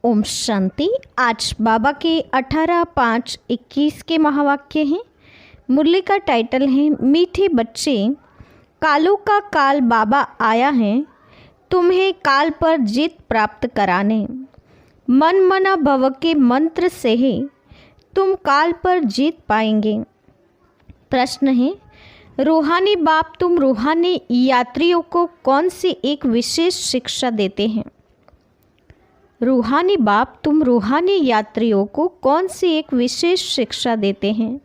ओम शांति। आज बाबा के 18/5/21 के महावाक्य हैं। मुरली का टाइटल है मीठे बच्चे, कालों का काल बाबा आया है तुम्हें काल पर जीत प्राप्त कराने। मन मना भव के मंत्र से ही तुम काल पर जीत पाएंगे। प्रश्न है, रूहानी बाप तुम रूहानी यात्रियों को कौन सी एक विशेष शिक्षा देते हैं? रूहानी बाप तुम रूहानी यात्रियों को कौन सी एक विशेष शिक्षा देते हैं?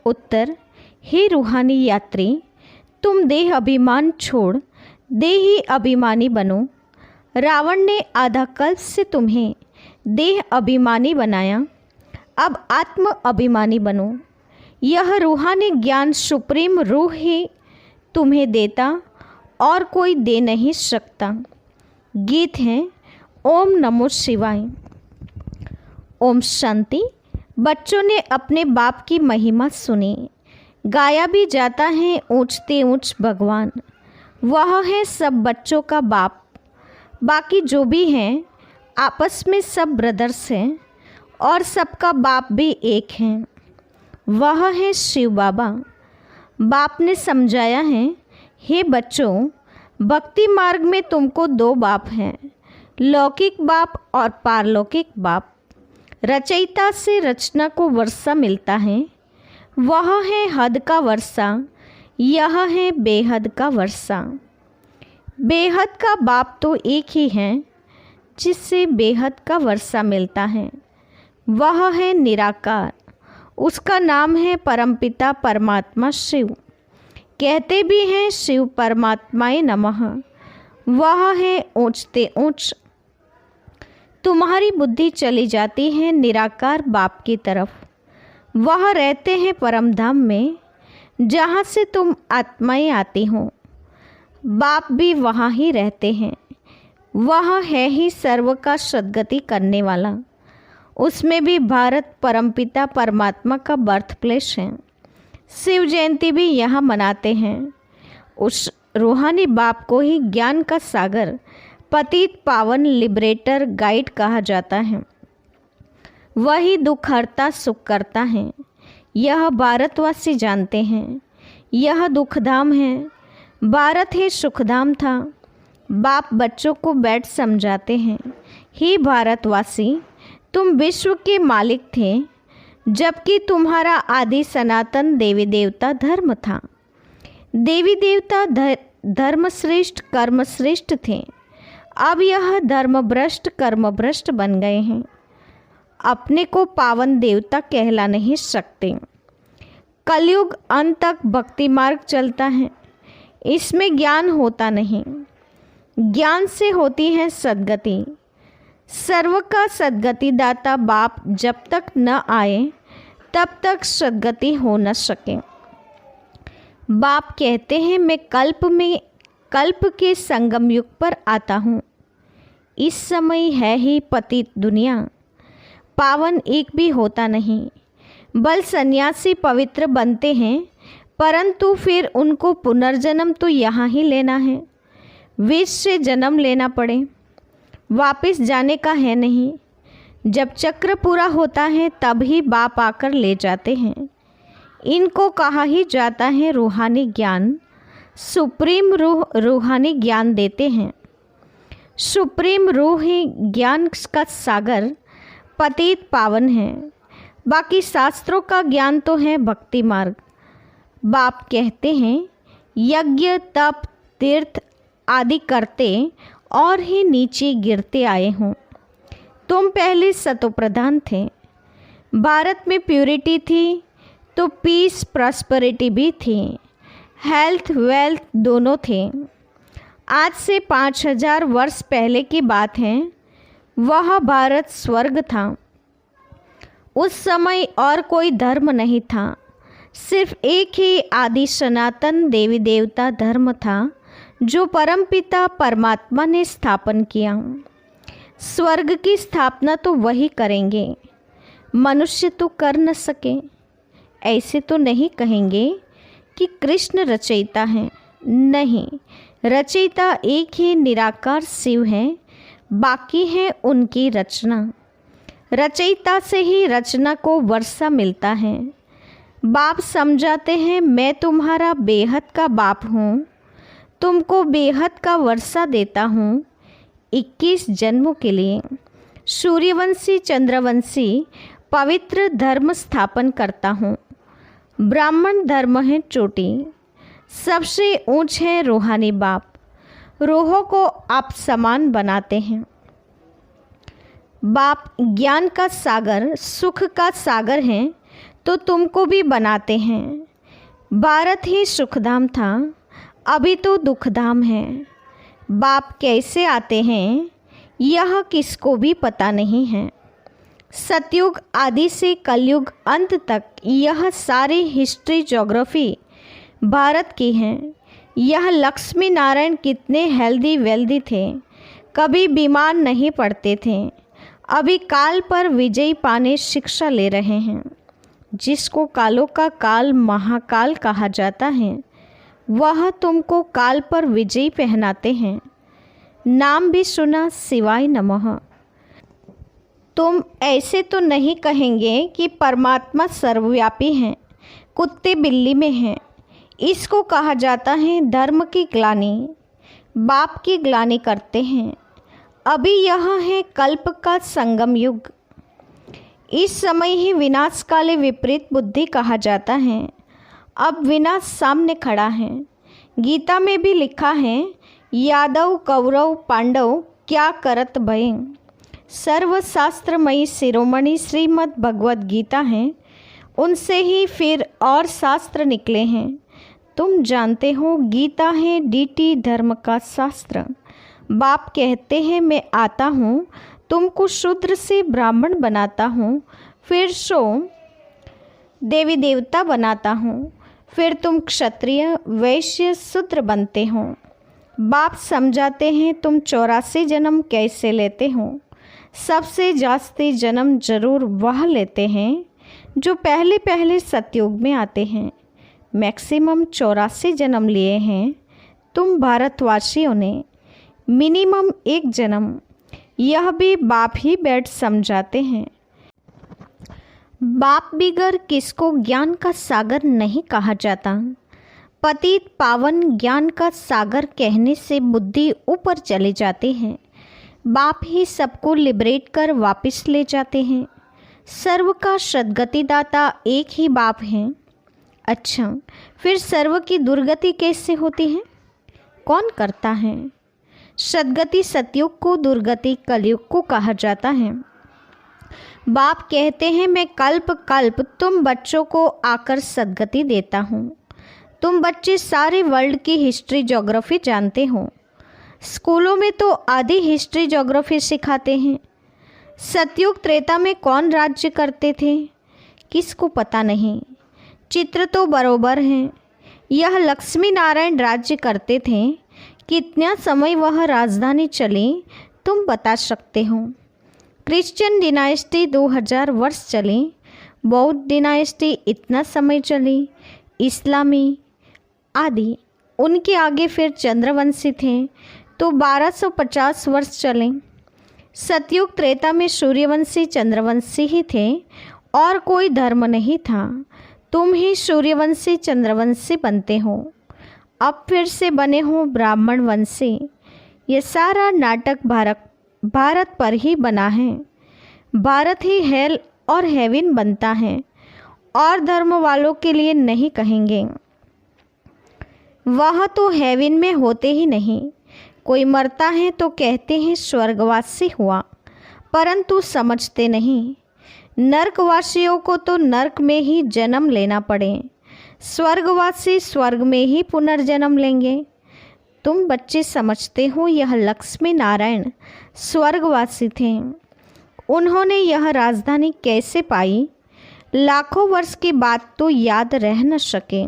उत्तर, हे रूहानी यात्री, तुम देह अभिमान छोड़ देही अभिमानी बनो। रावण ने आधा कल्प से तुम्हें देह अभिमानी बनाया, अब आत्म अभिमानी बनो। यह रूहानी ज्ञान सुप्रीम रूह ही तुम्हें देता और कोई दे नहीं सकता। गीत है ओम नमो शिवाय। ओम शांति। बच्चों ने अपने बाप की महिमा सुनी। गाया भी जाता है ऊंचते ऊंच भगवान, वह है सब बच्चों का बाप। बाकी जो भी हैं आपस में सब ब्रदर्स हैं और सबका बाप भी एक है, वह है शिव बाबा। बाप ने समझाया है, हे बच्चों, भक्ति मार्ग में तुमको दो बाप हैं, लौकिक बाप और पारलौकिक बाप। रचयिता से रचना को वर्षा मिलता है, वह है हद का वर्षा, यह है बेहद का वर्षा। बेहद का बाप तो एक ही है जिससे बेहद का वर्षा मिलता है, वह है निराकार। उसका नाम है परमपिता परमात्मा शिव। कहते भी हैं शिव परमात्माए नमः। वह है ऊंचते ऊंच। तुम्हारी बुद्धि चली जाती है निराकार बाप की तरफ। वह रहते हैं परम धाम में, जहाँ से तुम आत्माएं आती हो। बाप भी वहाँ ही रहते हैं। वह है ही सर्व का सद्गति करने वाला। उसमें भी भारत परमपिता परमात्मा का बर्थ प्लेस है। शिव जयंती भी यहाँ मनाते हैं। उस रूहानी बाप को ही ज्ञान का सागर, पतित पावन, लिबरेटर, गाइड कहा जाता है। वही दुख हरता सुख करता है। यह भारतवासी जानते हैं। यह दुखधाम है, भारत ही सुखधाम था। बाप बच्चों को बैठ समझाते हैं, हे भारतवासी, तुम विश्व के मालिक थे, जबकि तुम्हारा आदि सनातन देवी देवता धर्म था। देवी देवता धर्म श्रेष्ठ कर्म श्रेष्ठ थे। अब यह धर्म भ्रष्ट कर्म भ्रष्ट बन गए हैं। अपने को पावन देवता कहला नहीं सकते। कलयुग अंत तक भक्ति मार्ग चलता है। इसमें ज्ञान होता नहीं। ज्ञान से होती है सद्गति। सर्व का सद्गति दाता बाप जब तक न आए तब तक सद्गति हो न सके। बाप कहते हैं, मैं कल्प के संगम युग पर आता हूँ। इस समय है ही पतित दुनिया, पावन एक भी होता नहीं। बल सन्यासी पवित्र बनते हैं, परंतु फिर उनको पुनर्जन्म तो यहाँ ही लेना है। विष से जन्म लेना पड़े, वापस जाने का है नहीं। जब चक्र पूरा होता है तब ही बाप आकर ले जाते हैं। इनको कहा ही जाता है रूहानी ज्ञान। सुप्रीम रूह रूहानी ज्ञान देते हैं। सुप्रीम रूह ही ज्ञान का सागर, पतित पावन है। बाकी शास्त्रों का ज्ञान तो है भक्ति मार्ग। बाप कहते हैं, यज्ञ तप तीर्थ आदि करते और ही नीचे गिरते आए हों। तुम पहले सतोप्रधान थे। भारत में प्यूरिटी थी तो पीस प्रॉस्पेरिटी भी थी। हेल्थ वेल्थ दोनों थे। आज से 5000 वर्ष पहले की बात है। वह भारत स्वर्ग था। उस समय और कोई धर्म नहीं था, सिर्फ एक ही आदि सनातन देवी देवता धर्म था, जो परमपिता परमात्मा ने स्थापन किया। स्वर्ग की स्थापना तो वही करेंगे, मनुष्य तो कर न सके। ऐसे तो नहीं कहेंगे कि कृष्ण रचयिता हैं। नहीं, रचयिता एक ही निराकार शिव हैं, बाकी है उनकी रचना। रचयिता से ही रचना को वर्षा मिलता है। बाप समझाते हैं मैं तुम्हारा बेहद का बाप हूँ, तुमको बेहद का वर्षा देता हूँ 21 जन्मों के लिए। सूर्यवंशी चंद्रवंशी पवित्र धर्म स्थापन करता हूँ। ब्राह्मण धर्म है चोटी, सबसे ऊंच है रूहानी बाप। रूहों को आप समान बनाते हैं। बाप ज्ञान का सागर, सुख का सागर हैं, तो तुमको भी बनाते हैं। भारत ही सुखधाम था, अभी तो दुखधाम है। बाप कैसे आते हैं यह किसको भी पता नहीं है। सतयुग आदि से कलयुग अंत तक यह सारी हिस्ट्री ज्योग्राफी भारत की है। यह लक्ष्मी नारायण कितने हेल्दी वेल्दी थे, कभी बीमार नहीं पड़ते थे। अभी काल पर विजय पाने शिक्षा ले रहे हैं। जिसको कालों का काल महाकाल कहा जाता है, वह तुमको काल पर विजय पहनाते हैं। नाम भी सुना शिवाय नमः। तुम ऐसे तो नहीं कहेंगे कि परमात्मा सर्वव्यापी हैं, कुत्ते बिल्ली में हैं। इसको कहा जाता है धर्म की ग्लानि। बाप की ग्लानि करते हैं। अभी यह है कल्प का संगम युग। इस समय ही विनाश काले विपरीत बुद्धि कहा जाता है। अब विनाश सामने खड़ा है। गीता में भी लिखा है यादव कौरव पांडव क्या करत भय। सर्वशास्त्रमयी शिरोमणि श्रीमद् भगवत गीता है, उनसे ही फिर और शास्त्र निकले हैं। तुम जानते हो गीता है डीटी धर्म का शास्त्र। बाप कहते हैं मैं आता हूँ, तुमको शूद्र से ब्राह्मण बनाता हूँ, फिर सो देवी देवता बनाता हूँ, फिर तुम क्षत्रिय वैश्य शूद्र बनते हो। बाप समझाते हैं तुम 84 जन्म कैसे लेते हो। सबसे जास्ती जन्म जरूर वह लेते हैं जो पहले पहले सतयुग में आते हैं। मैक्सिमम 84 जन्म लिए हैं तुम भारतवासियों ने, मिनिमम 1 जन्म। यह भी बाप ही बैठ समझाते हैं। बाप बिगर किसको ज्ञान का सागर नहीं कहा जाता। पतित पावन ज्ञान का सागर कहने से बुद्धि ऊपर चले जाते हैं। बाप ही सबको लिबरेट कर वापस ले जाते हैं। सर्व का सद्गति दाता एक ही बाप हैं। अच्छा, फिर सर्व की दुर्गति कैसे होती है, कौन करता है? सद्गति सतयुग को, दुर्गति कलयुग को कहा जाता है। बाप कहते हैं मैं कल्प कल्प तुम बच्चों को आकर सद्गति देता हूँ। तुम बच्चे सारे वर्ल्ड की हिस्ट्री ज्योग्राफी जानते हो। स्कूलों में तो आधी हिस्ट्री ज्योग्राफी सिखाते हैं। सतयुग त्रेता में कौन राज्य करते थे किसको पता नहीं। चित्र तो बरोबर हैं। यह लक्ष्मी नारायण राज्य करते थे। कितना समय वह राजधानी चली तुम बता सकते हो। क्रिश्चियन डिनाइस्टी 2000 वर्ष चली। बौद्ध डिनाइस्टी इतना समय चली। इस्लामी आदि उनके आगे फिर चंद्रवंशी थे तो 1250 वर्ष चले। सतयुग त्रेता में सूर्यवंशी चंद्रवंशी ही थे और कोई धर्म नहीं था। तुम ही सूर्यवंशी चंद्रवंशी बनते हो। अब फिर से बने हो ब्राह्मण वंशी। ये सारा नाटक भारत पर ही बना है। भारत ही हेल और हेवन बनता है और धर्म वालों के लिए नहीं कहेंगे। वह तो हेवन में होते ही नहीं। कोई मरता है तो कहते हैं स्वर्गवासी हुआ, परंतु समझते नहीं। नरकवासियों को तो नरक में ही जन्म लेना पड़े, स्वर्गवासी स्वर्ग में ही पुनर्जन्म लेंगे। तुम बच्चे समझते हो यह लक्ष्मी नारायण स्वर्गवासी थे। उन्होंने यह राजधानी कैसे पाई, लाखों वर्ष की बात तो याद रह न सके।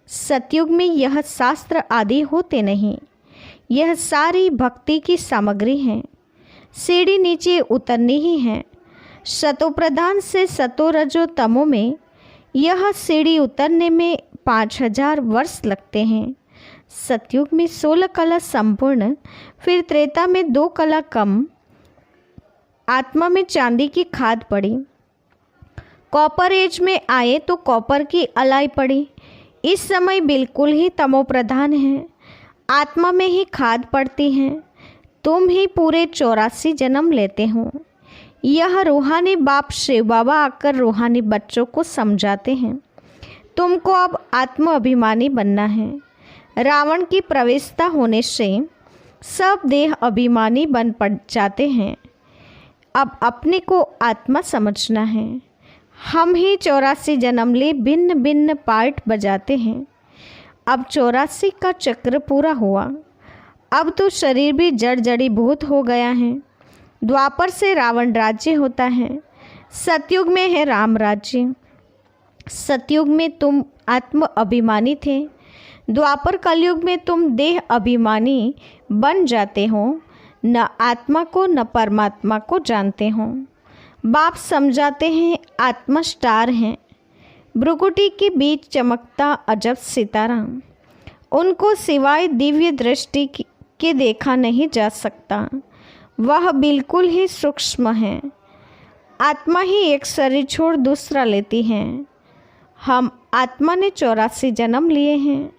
सतयुग में यह शास्त्र आदि होते नहीं। यह सारी भक्ति की सामग्री है। सीढ़ी नीचे उतरनी ही है। सतोप्रधान से सतोरजो तमो में यह सीढ़ी उतरने में 5000 वर्ष लगते हैं। सतयुग में 16 कला संपूर्ण, फिर त्रेता में 2 कला कम। आत्मा में चांदी की खाद पड़ी। कॉपर एज में आए तो कॉपर की अलाई पड़ी। इस समय बिल्कुल ही तमोप्रधान है। आत्मा में ही खाद पड़ती है। तुम ही पूरे 84 जन्म लेते हो। यह रूहानी बाप शिव बाबा आकर रूहानी बच्चों को समझाते हैं, तुमको अब आत्म अभिमानी बनना है। रावण की प्रवेशता होने से सब देह अभिमानी बन पड़ जाते हैं। अब अपने को आत्मा समझना है। हम ही 84 जन्म ले भिन्न भिन्न पार्ट बजाते हैं। अब 84 का चक्र पूरा हुआ। अब तो शरीर भी जड़ जड़ीभूत हो गया है। द्वापर से रावण राज्य होता है। सतयुग में है राम राज्य। सतयुग में तुम आत्म अभिमानी थे। द्वापर कलयुग में तुम देह अभिमानी बन जाते हो। न आत्मा को न परमात्मा को जानते हो। बाप समझाते हैं आत्मा स्टार हैं, भ्रुकुटी के बीच चमकता अजब सितारा। उनको सिवाय दिव्य दृष्टि के देखा नहीं जा सकता। वह बिल्कुल ही सूक्ष्म है। आत्मा ही एक शरीर छोड़ दूसरा लेती है। हम आत्मा ने 84 जन्म लिए हैं।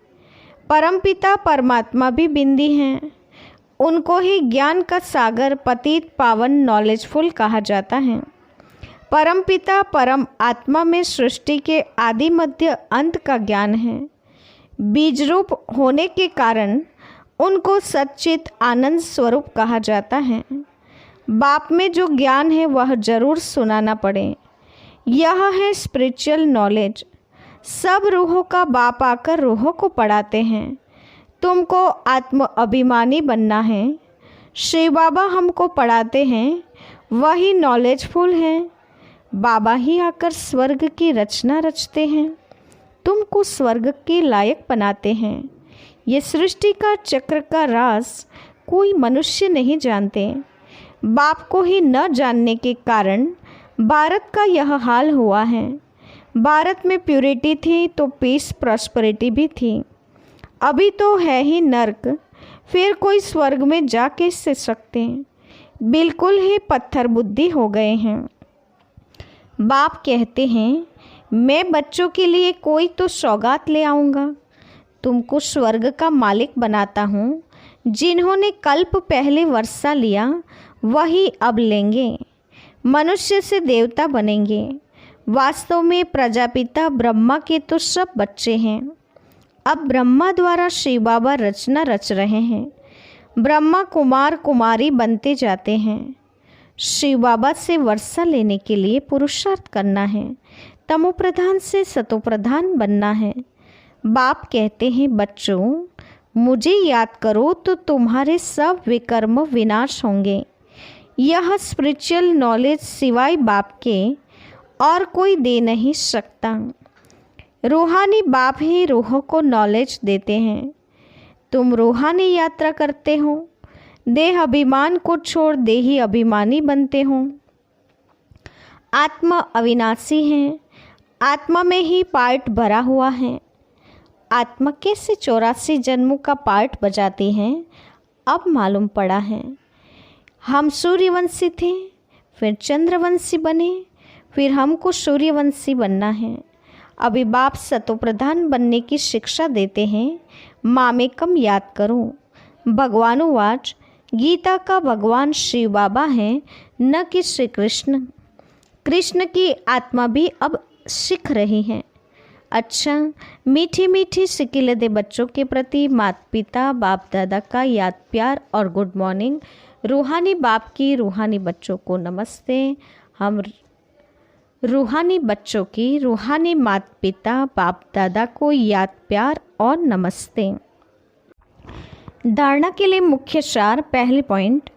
परमपिता परमात्मा भी बिंदी हैं। उनको ही ज्ञान का सागर, पतित पावन, नॉलेजफुल कहा जाता है। परमपिता परम आत्मा में सृष्टि के आदि मध्य अंत का ज्ञान है। बीज रूप होने के कारण उनको सच्चित आनंद स्वरूप कहा जाता है। बाप में जो ज्ञान है वह जरूर सुनाना पड़े। यह है स्पिरिचुअल नॉलेज। सब रूहों का बाप आकर रूहों को पढ़ाते हैं। तुमको आत्म अभिमानी बनना है। शिव बाबा हमको पढ़ाते हैं, वही नॉलेजफुल हैं। बाबा ही आकर स्वर्ग की रचना रचते हैं, तुमको स्वर्ग के लायक बनाते हैं। ये सृष्टि का चक्र का राज कोई मनुष्य नहीं जानते। बाप को ही न जानने के कारण भारत का यह हाल हुआ है। भारत में प्यूरिटी थी तो पीस प्रॉस्पेरिटी भी थी। अभी तो है ही नर्क, फिर कोई स्वर्ग में जा कैसे सकते हैं। बिल्कुल ही पत्थर बुद्धि हो गए हैं। बाप कहते हैं मैं बच्चों के लिए कोई तो सौगात ले आऊँगा। तुमको स्वर्ग का मालिक बनाता हूँ। जिन्होंने कल्प पहले वर्षा लिया वही अब लेंगे। मनुष्य से देवता बनेंगे। वास्तव में प्रजापिता ब्रह्मा के तो सब बच्चे हैं। अब ब्रह्मा द्वारा शिव बाबा रचना रच रहे हैं। ब्रह्मा कुमार कुमारी बनते जाते हैं। शिव बाबा से वर्षा लेने के लिए पुरुषार्थ करना है। तमोप्रधान से सतोप्रधान बनना है। बाप कहते हैं बच्चों, मुझे याद करो तो तुम्हारे सब विकर्म विनाश होंगे। यह स्पिरिचुअल नॉलेज सिवाय बाप के और कोई दे नहीं सकता। रूहानी बाप ही रूहों को नॉलेज देते हैं। तुम रूहानी यात्रा करते हो। देह अभिमान को छोड़ देही अभिमानी बनते हो। आत्मा अविनाशी है। आत्मा में ही पार्ट भरा हुआ है। आत्मा कैसे 84 जन्मों का पार्ट बजाती हैं अब मालूम पड़ा है। हम सूर्यवंशी थे, फिर चंद्रवंशी बने, फिर हमको सूर्यवंशी बनना है। अभी बाप सतोप्रधान बनने की शिक्षा देते हैं। मामेकम याद करो। भगवानुवाच, गीता का भगवान शिव बाबा हैं, न कि श्री कृष्ण। कृष्ण की आत्मा भी अब सीख रही है। अच्छा, मीठी मीठी सिकिले दे बच्चों के प्रति माता पिता बाप दादा का याद प्यार और गुड मॉर्निंग। रूहानी बाप की रूहानी बच्चों को नमस्ते। हम रूहानी बच्चों की रूहानी माता पिता बाप दादा को याद प्यार और नमस्ते। धारणा के लिए मुख्य सार। पहले पॉइंट,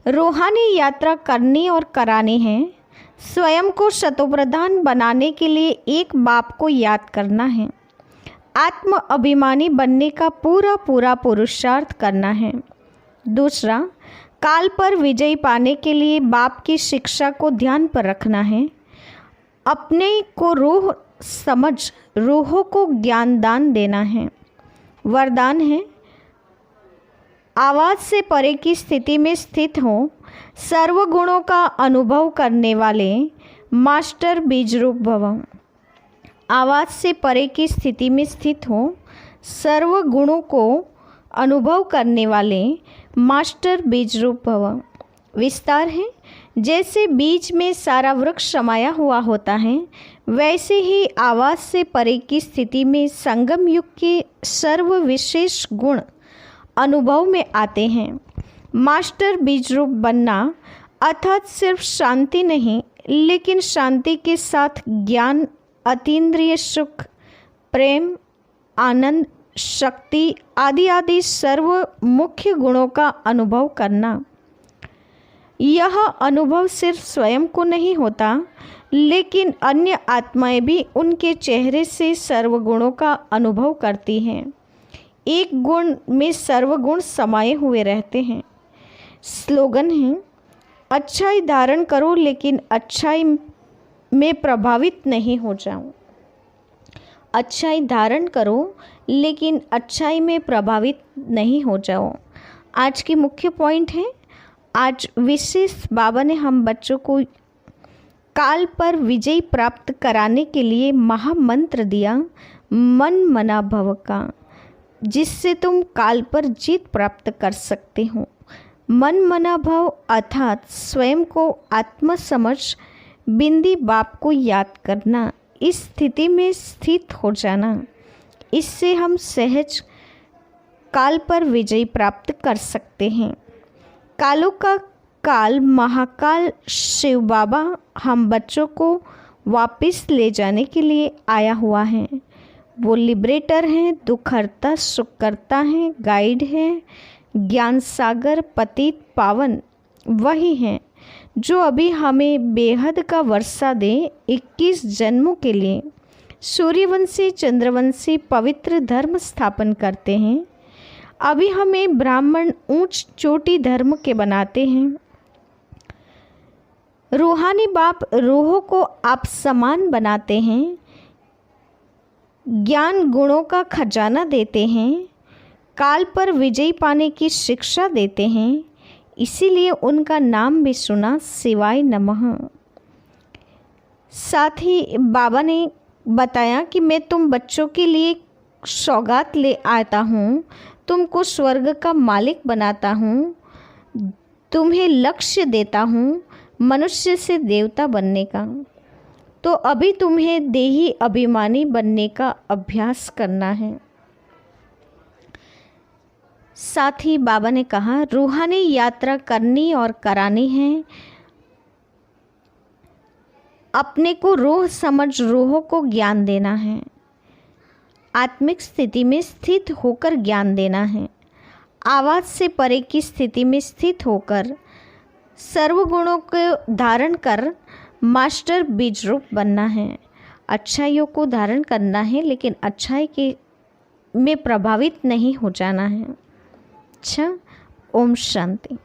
रूहानी यात्रा करनी और करानी है। स्वयं को शतोप्रधान बनाने के लिए एक बाप को याद करना है। आत्म अभिमानी बनने का पूरा पूरा पुरुषार्थ करना है। दूसरा, काल पर विजय पाने के लिए बाप की शिक्षा को ध्यान पर रखना है। अपने को रूह समझ रूहों को ज्ञान दान देना है। वरदान है, आवाज़ से परे की स्थिति में स्थित हो सर्व गुणों का अनुभव करने वाले मास्टर बीजरूप भव। आवाज़ से परे की स्थिति में स्थित हो सर्व गुणों को अनुभव करने वाले मास्टर बीजरूप भव। विस्तार है, जैसे बीज में सारा वृक्ष समाया हुआ होता है, वैसे ही आवाज़ से परे की स्थिति में संगम युग के सर्व विशेष गुण अनुभव में आते हैं। मास्टर बीजरूप बनना अर्थात सिर्फ शांति नहीं, लेकिन शांति के साथ ज्ञान, अतीन्द्रिय सुख, प्रेम, आनंद, शक्ति आदि आदि सर्व मुख्य गुणों का अनुभव करना। यह अनुभव सिर्फ स्वयं को नहीं होता, लेकिन अन्य आत्माएं भी उनके चेहरे से सर्वगुणों का अनुभव करती हैं। एक गुण में सर्वगुण समाये हुए रहते हैं। स्लोगन है, अच्छाई धारण करो लेकिन अच्छाई में प्रभावित नहीं हो जाओ। अच्छाई धारण करो लेकिन अच्छाई में प्रभावित नहीं हो जाओ। आज की मुख्य पॉइंट है, आज विशेष बाबा ने हम बच्चों को काल पर विजय प्राप्त कराने के लिए महामंत्र दिया, मन मना भव का, जिससे तुम काल पर जीत प्राप्त कर सकते हो। मन मना भव अर्थात स्वयं को आत्म समझ बिंदी बाप को याद करना, इस स्थिति में स्थित हो जाना। इससे हम सहज काल पर विजय प्राप्त कर सकते हैं। कालों का काल महाकाल शिव बाबा हम बच्चों को वापस ले जाने के लिए आया हुआ है। वो लिबरेटर हैं, दुखहर्ता, सुखकर्ता हैं, गाइड हैं, ज्ञान सागर, पतित पावन वही हैं जो अभी हमें बेहद का वर्षा दे 21 जन्मों के लिए सूर्यवंशी चंद्रवंशी पवित्र धर्म स्थापन करते हैं। अभी हमें ब्राह्मण ऊंच चोटी धर्म के बनाते हैं। रूहानी बाप रूहों को आप समान बनाते हैं, ज्ञान गुणों का खजाना देते हैं, काल पर विजय पाने की शिक्षा देते हैं। इसीलिए उनका नाम भी सुना, शिवाय नमः। साथ ही बाबा ने बताया कि मैं तुम बच्चों के लिए सौगात ले आता हूँ, तुमको स्वर्ग का मालिक बनाता हूँ, तुम्हें लक्ष्य देता हूँ मनुष्य से देवता बनने का। तो अभी तुम्हें देही अभिमानी बनने का अभ्यास करना है। साथ ही बाबा ने कहा, रूहानी यात्रा करनी और करानी है। अपने को रूह समझ रूहों को ज्ञान देना है। आत्मिक स्थिति में स्थित होकर ज्ञान देना है। आवाज़ से परे की स्थिति में स्थित होकर सर्वगुणों को धारण कर मास्टर बीज रूप बनना है। अच्छाइयों को धारण करना है, लेकिन अच्छाई के में प्रभावित नहीं हो जाना है। अच्छा, ओम शांति।